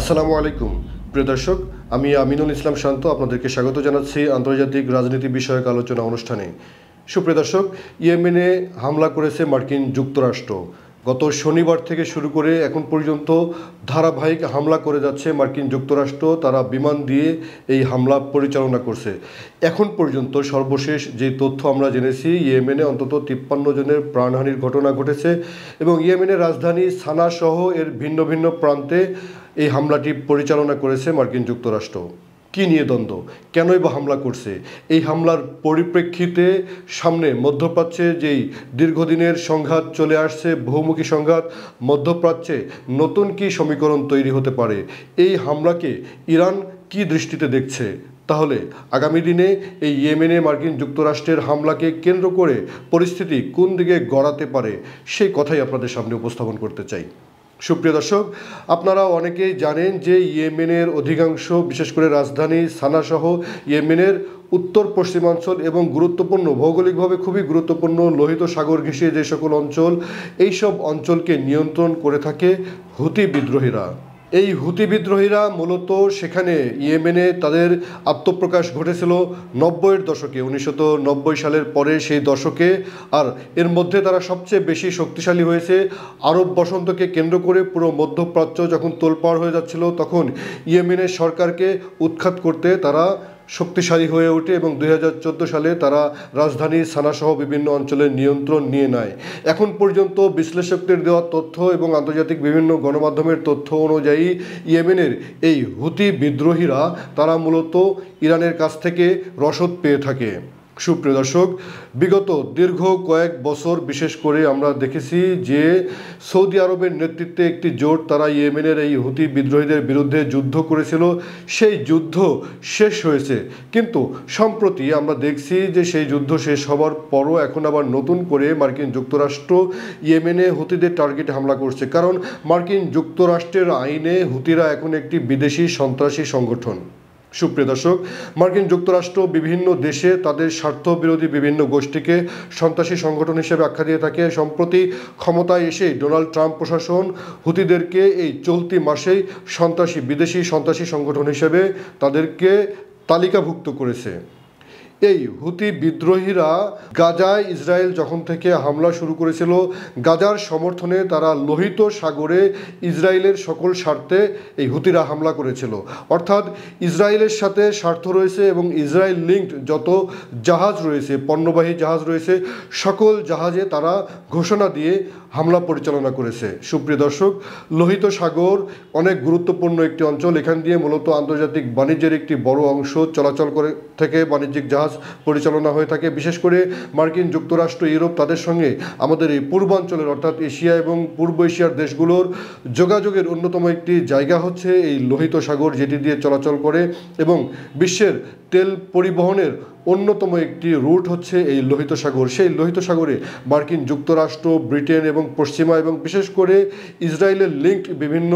আসসালামু আলাইকুম প্রিয় দর্শক, আমি আমিনুল ইসলাম শান্ত আপনাদেরকে স্বাগত জানাচ্ছি আন্তর্জাতিক রাজনীতি বিষয়ক আলোচনা অনুষ্ঠানে। সুপ্রিয় দর্শক, ইয়েমেনে হামলা করেছে মার্কিন যুক্তরাষ্ট্র। গত শনিবার থেকে শুরু করে এখন পর্যন্ত ধারাবাহিক হামলা করে যাচ্ছে মার্কিন যুক্তরাষ্ট্র। তারা বিমান দিয়ে এই হামলা পরিচালনা করছে। এখন পর্যন্ত সর্বশেষ যে তথ্য আমরা জেনেছি, ইয়েমেনে অন্তত 53 জনের প্রাণহানির ঘটনা ঘটেছে এবং ইয়েমেনের রাজধানী সানা সহ এর ভিন্ন ভিন্ন প্রান্তে এই হামলাটি পরিচালনা করেছে মার্কিন যুক্তরাষ্ট্র। কী নিয়ে দ্বন্দ্ব, কেনই বা হামলা করছে? এই হামলার পরিপ্রেক্ষিতে সামনে মধ্যপ্রাচ্যে যেই দীর্ঘদিনের সংঘাত চলে আসছে, বহুমুখী সংঘাত, মধ্যপ্রাচ্যে নতুন কি সমীকরণ তৈরি হতে পারে? এই হামলাকে ইরান কি দৃষ্টিতে দেখছে? তাহলে আগামী দিনে এই ইয়েমেনে মার্কিন যুক্তরাষ্ট্রের হামলাকে কেন্দ্র করে পরিস্থিতি কোন দিকে গড়াতে পারে, সেই কথাই আপনাদের সামনে উপস্থাপন করতে চাই। সুপ্রিয় দর্শক, আপনারা অনেকেই জানেন যে ইয়েমেনের অধিকাংশ, বিশেষ করে রাজধানী সানা সহ ইয়েমেনের উত্তর পশ্চিমাঞ্চল এবং গুরুত্বপূর্ণ, ভৌগোলিকভাবে খুবই গুরুত্বপূর্ণ লোহিত সাগর ঘেঁষিয়ে যে সকল অঞ্চল, এই সব অঞ্চলকে নিয়ন্ত্রণ করে থাকে হুতি বিদ্রোহীরা। এই হুতি বিদ্রোহীরা মূলত সেখানে ইয়েমেনে তাদের আত্মপ্রকাশ ঘটেছিল 90-এর দশকে, 1990 সালের পরে সেই দশকে। আর এর মধ্যে তারা সবচেয়ে বেশি শক্তিশালী হয়েছে আরব বসন্তকে কেন্দ্র করে। পুরো মধ্যপ্রাচ্য যখন তোলপাড় হয়ে যাচ্ছিল, তখন ইয়েমেনের সরকারকে উৎখাত করতে তারা শক্তিশালী হয়ে ওঠে এবং 2014 সালে তারা রাজধানী সানাসহ বিভিন্ন অঞ্চলের নিয়ন্ত্রণ নিয়ে নেয়। এখন পর্যন্ত বিশ্লেষকদের দেওয়া তথ্য এবং আন্তর্জাতিক বিভিন্ন গণমাধ্যমের তথ্য অনুযায়ী ইয়েমেনের এই হুতি বিদ্রোহীরা তারা মূলত ইরানের কাছ থেকে রসদ পেয়ে থাকে। সুপ্রিয় দর্শক, বিগত দীর্ঘ কয়েক বছর বিশেষ করে আমরা দেখেছি যে সৌদি আরবের নেতৃত্বে একটি জোট তারা ইয়েমেনের এই হুতি বিদ্রোহীদের বিরুদ্ধে যুদ্ধ করেছিল। সেই যুদ্ধ শেষ হয়েছে, কিন্তু সম্প্রতি আমরা দেখছি যে সেই যুদ্ধ শেষ হওয়ার পরও এখন আবার নতুন করে মার্কিন যুক্তরাষ্ট্র ইয়েমেনে হুতিদের টার্গেটে হামলা করছে। কারণ মার্কিন যুক্তরাষ্ট্রের আইনে হুতিরা এখন একটি বিদেশি সন্ত্রাসী সংগঠন। সুপ্রিয় দর্শক, মার্কিন যুক্তরাষ্ট্র বিভিন্ন দেশে তাদের স্বার্থবিরোধী বিভিন্ন গোষ্ঠীকে সন্ত্রাসী সংগঠন হিসেবে আখ্যা দিয়ে থাকে। সম্প্রতি ক্ষমতায় এসে ডোনাল্ড ট্রাম্প প্রশাসন হুতিদেরকে এই চলতি মাসেই বিদেশি সন্ত্রাসী সংগঠন হিসেবে তাদেরকে তালিকাভুক্ত করেছে। এই হুতি বিদ্রোহীরা গাজায় ইসরায়েল যখন থেকে হামলা শুরু করেছিল, গাজার সমর্থনে তারা লোহিত সাগরে ইসরায়েলের সকল স্বার্থে এই হুতিরা হামলা করেছিল। অর্থাৎ ইসরায়েলের সাথে স্বার্থ রয়েছে এবং ইসরায়েল লিঙ্কড যত জাহাজ রয়েছে, পণ্যবাহী জাহাজ রয়েছে, সকল জাহাজে তারা ঘোষণা দিয়ে হামলা পরিচালনা করেছে। সুপ্রিয় দর্শক, লোহিত সাগর অনেক গুরুত্বপূর্ণ একটি অঞ্চল। এখান দিয়ে মূলত আন্তর্জাতিক বাণিজ্যের একটি বড় অংশ চলাচল করে থেকে বাণিজ্যিক জাহাজ পরিচালনা হয়ে থাকে। বিশেষ করে মার্কিন যুক্তরাষ্ট্র, ইউরোপ, তাদের সঙ্গে আমাদের এই পূর্বাঞ্চলের অর্থাৎ এশিয়া এবং পূর্ব এশিয়ার দেশগুলোর যোগাযোগের অন্যতম একটি জায়গা হচ্ছে এই লোহিত সাগর, যেটি দিয়ে চলাচল করে এবং বিশ্বের তেল পরিবহনের অন্যতম একটি রুট হচ্ছে এই লোহিত সাগর। সেই লোহিত সাগরে মার্কিন যুক্তরাষ্ট্র, ব্রিটেন এবং পশ্চিমা এবং বিশেষ করে ইসরায়েলের লিঙ্কড বিভিন্ন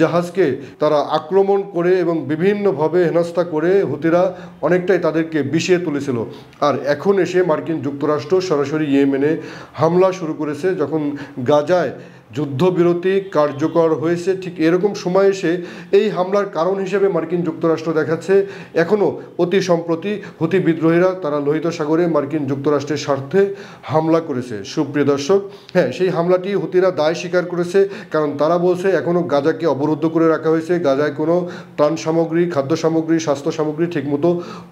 জাহাজকে তারা আক্রমণ করে এবং বিভিন্নভাবে হেনস্থা করে হুতিরা অনেকটাই তাদেরকে বিষিয়ে তুলেছিল। আর এখন এসে মার্কিন যুক্তরাষ্ট্র সরাসরি ইয়েমেনে হামলা শুরু করেছে। যখন গাজায় যুদ্ধবিরতি কার্যকর হয়েছে, ঠিক এরকম সময় এসে এই হামলার কারণ হিসেবে মার্কিন যুক্তরাষ্ট্র দেখাচ্ছে এখনও অতি সম্প্রতি হুতি বিদ্রোহীরা তারা লোহিত সাগরে মার্কিন যুক্তরাষ্ট্রের স্বার্থে হামলা করেছে। সুপ্রিয় দর্শক, হ্যাঁ, সেই হামলাটি হুতিরা দায় স্বীকার করেছে, কারণ তারা বলছে এখনও গাজাকে অবরুদ্ধ করে রাখা হয়েছে। গাজায় কোনো ত্রাণ সামগ্রী, খাদ্য সামগ্রী, স্বাস্থ্য সামগ্রী ঠিকমতো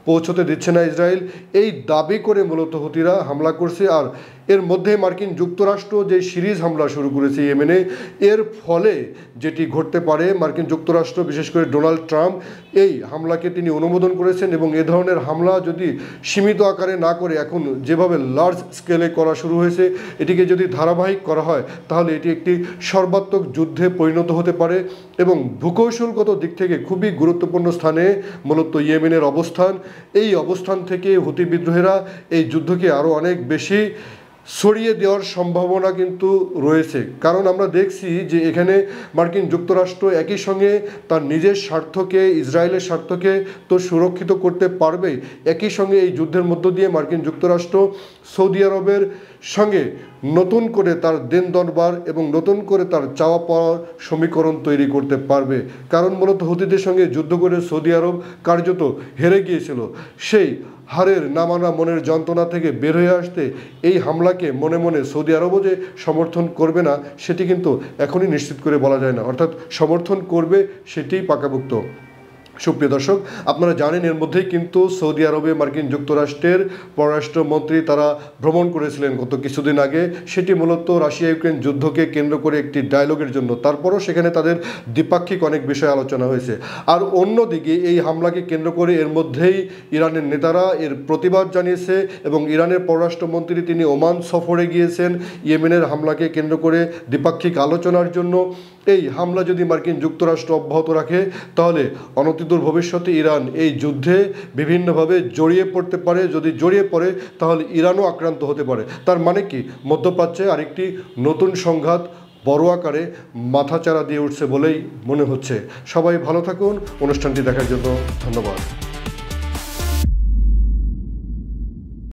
পৌঁছতে দিচ্ছে না ইসরায়েল। এই দাবি করে মূলত হুতিরা হামলা করছে। আর এর মধ্যে মার্কিন যুক্তরাষ্ট্র যে সিরিজ হামলা শুরু করেছে ইয়েমেনে, এর ফলে যেটি ঘটতে পারে, মার্কিন যুক্তরাষ্ট্র বিশেষ করে ডোনাল্ড ট্রাম্প এই হামলাকে তিনি অনুমোদন করেছেন এবং এ ধরনের হামলা যদি সীমিত আকারে না করে এখন যেভাবে লার্জ স্কেলে করা শুরু হয়েছে, এটিকে যদি ধারাবাহিক করা হয় তাহলে এটি একটি সর্বাত্মক যুদ্ধে পরিণত হতে পারে। এবং ভূকৌশলগত দিক থেকে খুবই গুরুত্বপূর্ণ স্থানে মূলত ইয়েমেনের অবস্থান। এই অবস্থান থেকে হুতি বিদ্রোহীরা এই যুদ্ধকে আরও অনেক বেশি ছড়িয়ে দেওয়ার সম্ভাবনা কিন্তু রয়েছে। কারণ আমরা দেখছি যে এখানে মার্কিন যুক্তরাষ্ট্র একই সঙ্গে তার নিজের স্বার্থকে, ইসরায়েলের স্বার্থকে তো সুরক্ষিত করতে পারবেই, একই সঙ্গে এই যুদ্ধের মধ্য দিয়ে মার্কিন যুক্তরাষ্ট্র সৌদি আরবের সঙ্গে নতুন করে তার দেন দরবার এবং নতুন করে তার চাওয়া পাওয়ার সমীকরণ তৈরি করতে পারবে। কারণ মূলত হুতিদের সঙ্গে যুদ্ধ করে সৌদি আরব কার্যত হেরে গিয়েছিল। সেই হারের নামানা মনের যন্ত্রণা থেকে বের হয়ে আসতে এই হামলাকে মনে মনে সৌদি আরবও যে সমর্থন করবে না সেটি কিন্তু এখনই নিশ্চিত করে বলা যায় না, অর্থাৎ সমর্থন করবে সেটিই পাকাপোক্ত। সুপ্রিয় দর্শক, আপনারা জানেন এর মধ্যেই কিন্তু সৌদি আরবে মার্কিন যুক্তরাষ্ট্রের পররাষ্ট্রমন্ত্রী তারা ভ্রমণ করেছিলেন গত কিছুদিন আগে। সেটি মূলত রাশিয়া ইউক্রেন যুদ্ধকে কেন্দ্র করে একটি ডায়লগের জন্য। তারপরও সেখানে তাদের দ্বিপাক্ষিক অনেক বিষয় আলোচনা হয়েছে। আর অন্যদিকে এই হামলাকে কেন্দ্র করে এর মধ্যেই ইরানের নেতারা এর প্রতিবাদ জানিয়েছে এবং ইরানের পররাষ্ট্রমন্ত্রী তিনি ওমান সফরে গিয়েছেন ইয়েমেনের হামলাকে কেন্দ্র করে দ্বিপাক্ষিক আলোচনার জন্য। এই হামলা যদি মার্কিন যুক্তরাষ্ট্র অব্যাহত রাখে তাহলে অনতিদূর ভবিষ্যতে ইরান এই যুদ্ধে বিভিন্নভাবে জড়িয়ে পড়তে পারে। যদি জড়িয়ে পড়ে তাহলে ইরানও আক্রান্ত হতে পারে। তার মানে কি, মধ্যপ্রাচ্যে আরেকটি নতুন সংঘাত বড় আকারে মাথাচাড়া দিয়ে উঠছে বলেই মনে হচ্ছে। সবাই ভালো থাকুন। অনুষ্ঠানটি দেখার জন্য ধন্যবাদ।